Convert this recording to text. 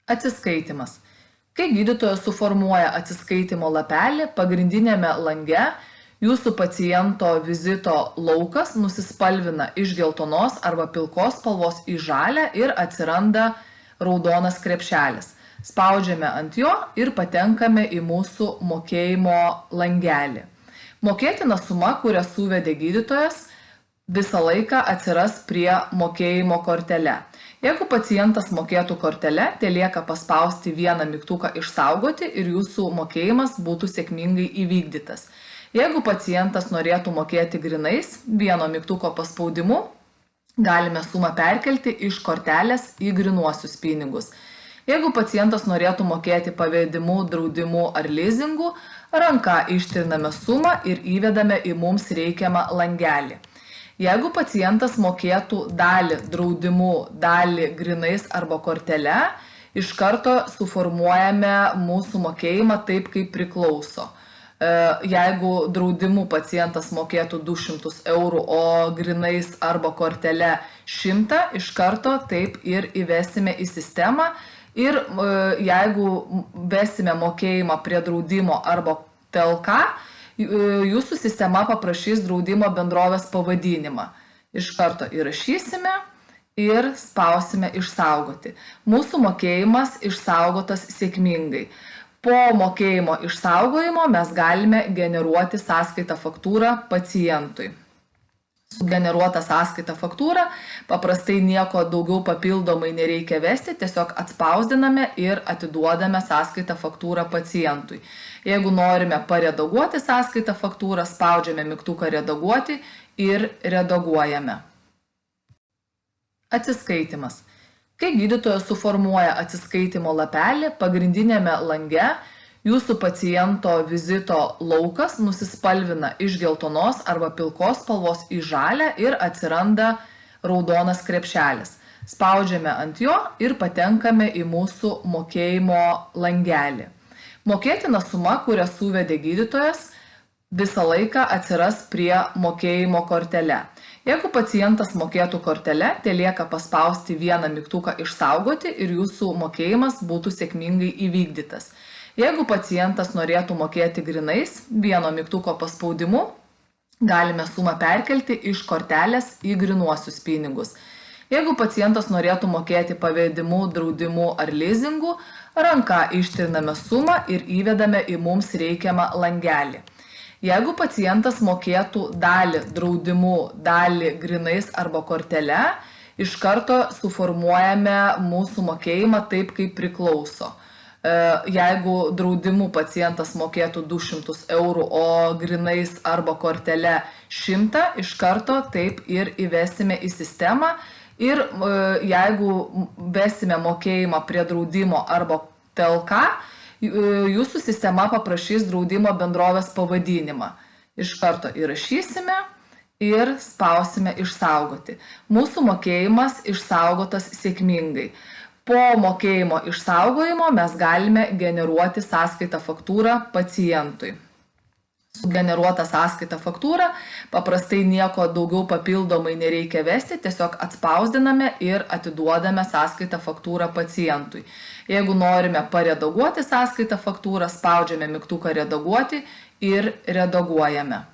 Atsiskaitimas. Kai gydytojas suformuoja atsiskaitimo lapelį, pagrindinėme lange jūsų paciento vizito laukas nusispalvina iš geltonos arba pilkos spalvos į žalią ir atsiranda raudonas krepšelis. Spaudžiame ant jo ir patenkame į mūsų mokėjimo langelį. Mokėtina suma, kurią suvedė gydytojas, visą laiką atsiras prie mokėjimo kortele. Jeigu pacientas mokėtų kortele, telieka paspausti vieną mygtuką išsaugoti ir jūsų mokėjimas būtų sėkmingai įvykdytas. Jeigu pacientas norėtų mokėti grinais, vieno mygtuko paspaudimu, galime sumą perkelti iš kortelės į grinuosius pinigus. Jeigu pacientas norėtų mokėti pavedimu, draudimu ar lizingu, ranka ištriname sumą ir įvedame į mums reikiamą langelį. Jeigu pacientas mokėtų dalį draudimu, dalį grinais arba kortele, iš karto suformuojame mūsų mokėjimą taip, kaip priklauso. Jeigu draudimu pacientas mokėtų 200 eurų, o grinais arba kortele 100, iš karto taip ir įvesime į sistemą. Ir jeigu vesime mokėjimą prie draudimo arba TLK, jūsų sistema paprašys draudimo bendrovės pavadinimą. Iš karto įrašysime ir spausime išsaugoti. Mūsų mokėjimas išsaugotas sėkmingai. Po mokėjimo išsaugojimo mes galime generuoti sąskaitą faktūrą pacientui. Sugeneruota sąskaita faktūra, paprastai nieko daugiau papildomai nereikia vesti, tiesiog atspausdiname ir atiduodame sąskaitą faktūrą pacientui. Jeigu norime paredaguoti sąskaitą faktūrą, spaudžiame mygtuką redaguoti ir redaguojame. Atsiskaitimas. Kai gydytojas suformuoja atsiskaitimo lapelį, pagrindinėme lange jūsų paciento vizito laukas nusispalvina iš geltonos arba pilkos spalvos į žalią ir atsiranda raudonas krepšelis. Spaudžiame ant jo ir patenkame į mūsų mokėjimo langelį. Mokėtina suma, kurią suvedė gydytojas, visą laiką atsiras prie mokėjimo kortele. Jeigu pacientas mokėtų kortele, telieka paspausti vieną mygtuką išsaugoti ir jūsų mokėjimas būtų sėkmingai įvykdytas. Jeigu pacientas norėtų mokėti grinais, vieno mygtuko paspaudimu, galime sumą perkelti iš kortelės į grinuosius pinigus. Jeigu pacientas norėtų mokėti pavedimu, draudimu ar lizingu, ranka ištriname sumą ir įvedame į mums reikiamą langelį. Jeigu pacientas mokėtų dalį draudimu, dalį grinais arba kortele, iš karto suformuojame mūsų mokėjimą taip, kaip priklauso. Jeigu draudimu pacientas mokėtų 200 eurų, o grinais arba kortele 100, iš karto taip ir įvesime į sistemą. Ir jeigu vesime mokėjimą prie draudimo arba TLK, jūsų sistema paprašys draudimo bendrovės pavadinimą. Iš karto įrašysime ir spausime išsaugoti. Mūsų mokėjimas išsaugotas sėkmingai. Po mokėjimo išsaugojimo mes galime generuoti sąskaitą faktūrą pacientui. Sugeneruota sąskaita faktūra, paprastai nieko daugiau papildomai nereikia vesti, tiesiog atspausdiname ir atiduodame sąskaitą faktūrą pacientui. Jeigu norime paredaguoti sąskaitą faktūrą, spaudžiame mygtuką redaguoti ir redaguojame.